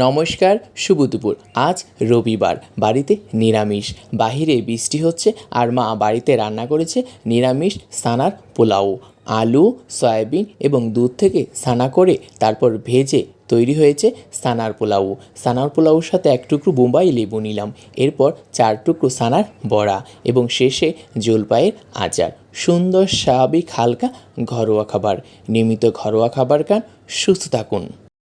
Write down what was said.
নমস্কার, শুভ দুপুর। আজ রবিবার, বাড়িতে নিরামিষ। বাহিরে বৃষ্টি হচ্ছে আর মা বাড়িতে রান্না করেছে নিরামিষ সানার পোলাও। আলু, সয়াবিন এবং দুধ থেকে সানা করে তারপর ভেজে তৈরি হয়েছে সানার পোলাও। সানার পোলাওর সাথে এক টুকরো বোম্বাই লেবু নিলাম, এরপর 4 টুকরো সানার বড়া এবং শেষে জলপাইয়ের আচার। সুন্দর স্বাভাবিক হালকা ঘরোয়া খাবার। নিয়মিত ঘরোয়া খাবার খান, সুস্থ থাকুন।